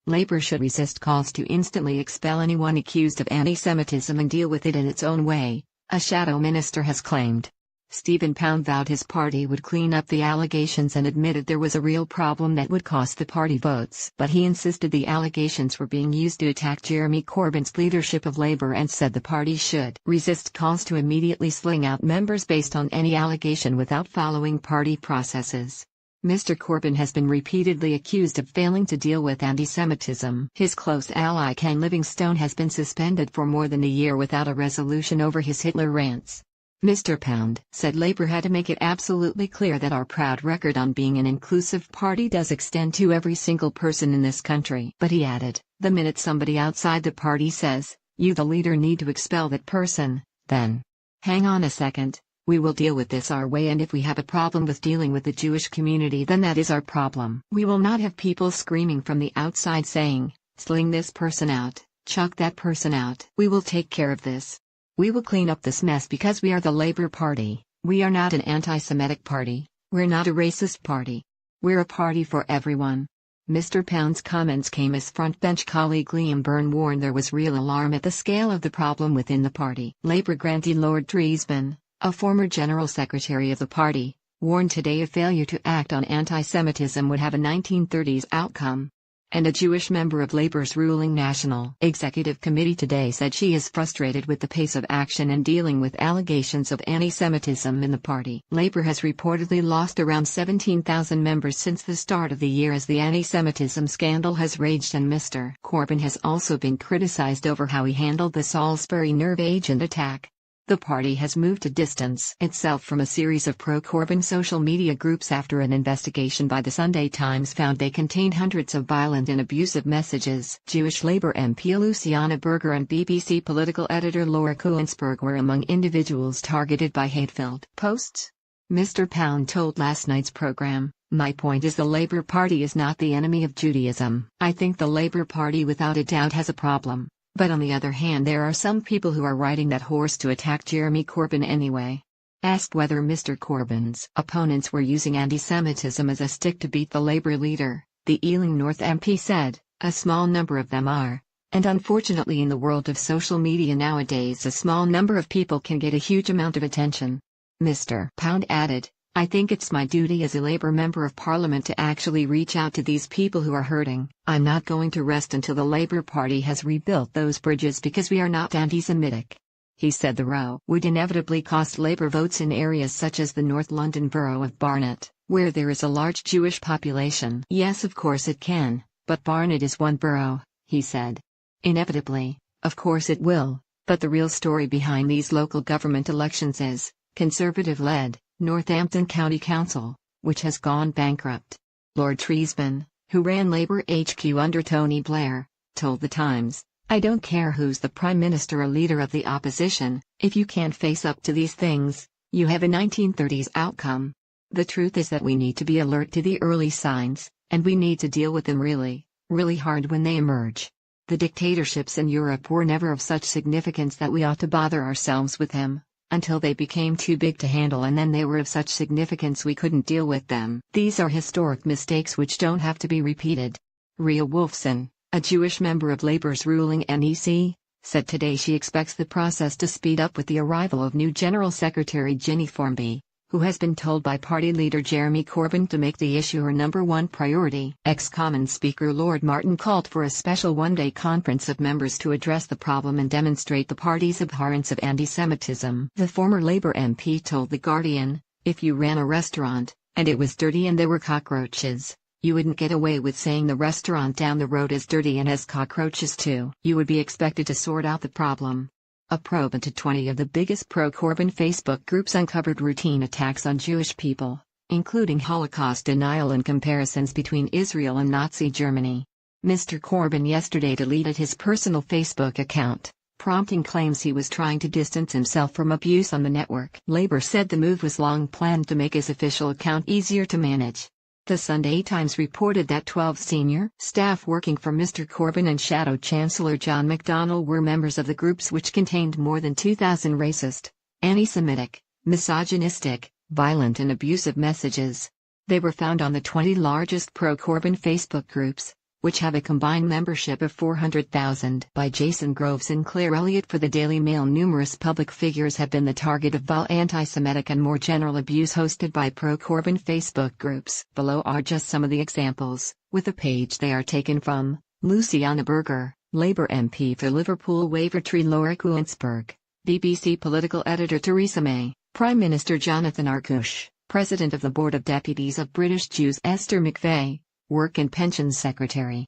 Labour should resist calls to instantly expel anyone accused of anti-Semitism and deal with it in its own way, a shadow minister has claimed. Stephen Pound vowed his party would clean up the allegations and admitted there was a real problem that would cost the party votes. But he insisted the allegations were being used to attack Jeremy Corbyn's leadership of Labour and said the party should resist calls to immediately sling out members based on any allegation without following party processes. Mr Corbyn has been repeatedly accused of failing to deal with anti-Semitism. His close ally Ken Livingstone has been suspended for more than a year without a resolution over his Hitler rants. Mr Pound said Labour had to make it absolutely clear that our proud record on being an inclusive party does extend to every single person in this country. But he added, the minute somebody outside the party says, you the leader need to expel that person, then hang on a second, we will deal with this our way, and if we have a problem with dealing with the Jewish community then that is our problem. We will not have people screaming from the outside saying, sling this person out, chuck that person out. We will take care of this. We will clean up this mess because we are the Labour Party. We are not an anti-Semitic party, we're not a racist party. We're a party for everyone. Mr Pound's comments came as frontbench colleague Liam Byrne warned there was real alarm at the scale of the problem within the party. Labour grantee Lord Treesman, a former General Secretary of the party, warned today a failure to act on anti-Semitism would have a 1930s outcome. And a Jewish member of Labour's ruling National Executive Committee today said she is frustrated with the pace of action in dealing with allegations of anti-Semitism in the party. Labour has reportedly lost around 17,000 members since the start of the year as the anti-Semitism scandal has raged, and Mr Corbyn has also been criticised over how he handled the Salisbury nerve agent attack. The party has moved to distance itself from a series of pro-Corbyn social media groups after an investigation by the Sunday Times found they contained hundreds of violent and abusive messages. Jewish Labour MP Luciana Berger and BBC political editor Laura Kuenssberg were among individuals targeted by hate-filled posts. Mr Pound told last night's programme, "My point is the Labour Party is not the enemy of Judaism. I think the Labour Party without a doubt has a problem. But on the other hand there are some people who are riding that horse to attack Jeremy Corbyn anyway." Asked whether Mr Corbyn's opponents were using anti-Semitism as a stick to beat the Labour leader, the Ealing North MP said, "A small number of them are. And unfortunately in the world of social media nowadays a small number of people can get a huge amount of attention." Mr Pound added, "I think it's my duty as a Labour Member of Parliament to actually reach out to these people who are hurting. I'm not going to rest until the Labour Party has rebuilt those bridges because we are not anti-Semitic." He said the row would inevitably cost Labour votes in areas such as the North London borough of Barnet, where there is a large Jewish population. "Yes, of course it can, but Barnet is one borough," he said. "Inevitably, of course it will, but the real story behind these local government elections is Conservative-led Northampton County Council, which has gone bankrupt." Lord Treesman, who ran Labour HQ under Tony Blair, told The Times, "I don't care who's the Prime Minister or leader of the opposition, if you can't face up to these things, you have a 1930s outcome. The truth is that we need to be alert to the early signs, and we need to deal with them really, really hard when they emerge. The dictatorships in Europe were never of such significance that we ought to bother ourselves with them, until they became too big to handle, and then they were of such significance we couldn't deal with them. These are historic mistakes which don't have to be repeated." Ria Wolfson, a Jewish member of Labour's ruling NEC, said today she expects the process to speed up with the arrival of new General Secretary Ginny Formby, who has been told by party leader Jeremy Corbyn to make the issue her #1 priority. Ex-Commons Speaker Lord Martin called for a special one-day conference of members to address the problem and demonstrate the party's abhorrence of anti-Semitism. The former Labour MP told The Guardian, "If you ran a restaurant, and it was dirty and there were cockroaches, you wouldn't get away with saying the restaurant down the road is dirty and has cockroaches too. You would be expected to sort out the problem." A probe into 20 of the biggest pro-Corbyn Facebook groups uncovered routine attacks on Jewish people, including Holocaust denial and comparisons between Israel and Nazi Germany. Mr Corbyn yesterday deleted his personal Facebook account, prompting claims he was trying to distance himself from abuse on the network. Labour said the move was long planned to make his official account easier to manage. The Sunday Times reported that 12 senior staff working for Mr Corbyn and Shadow Chancellor John McDonnell were members of the groups, which contained more than 2,000 racist, anti-Semitic, misogynistic, violent and abusive messages. They were found on the 20 largest pro-Corbyn Facebook groups, which have a combined membership of 400,000. By Jason Groves and Claire Elliott for the Daily Mail. Numerous public figures have been the target of vile anti-Semitic and more general abuse hosted by pro-Corbyn Facebook groups. Below are just some of the examples, with a page they are taken from: Luciana Berger, Labour MP for Liverpool Wavertree Lower Coensburg, BBC political editor Theresa May, Prime Minister Jonathan Arkush, President of the Board of Deputies of British Jews Esther McVey, Work and Pensions Secretary.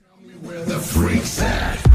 Tell me where the freak's at.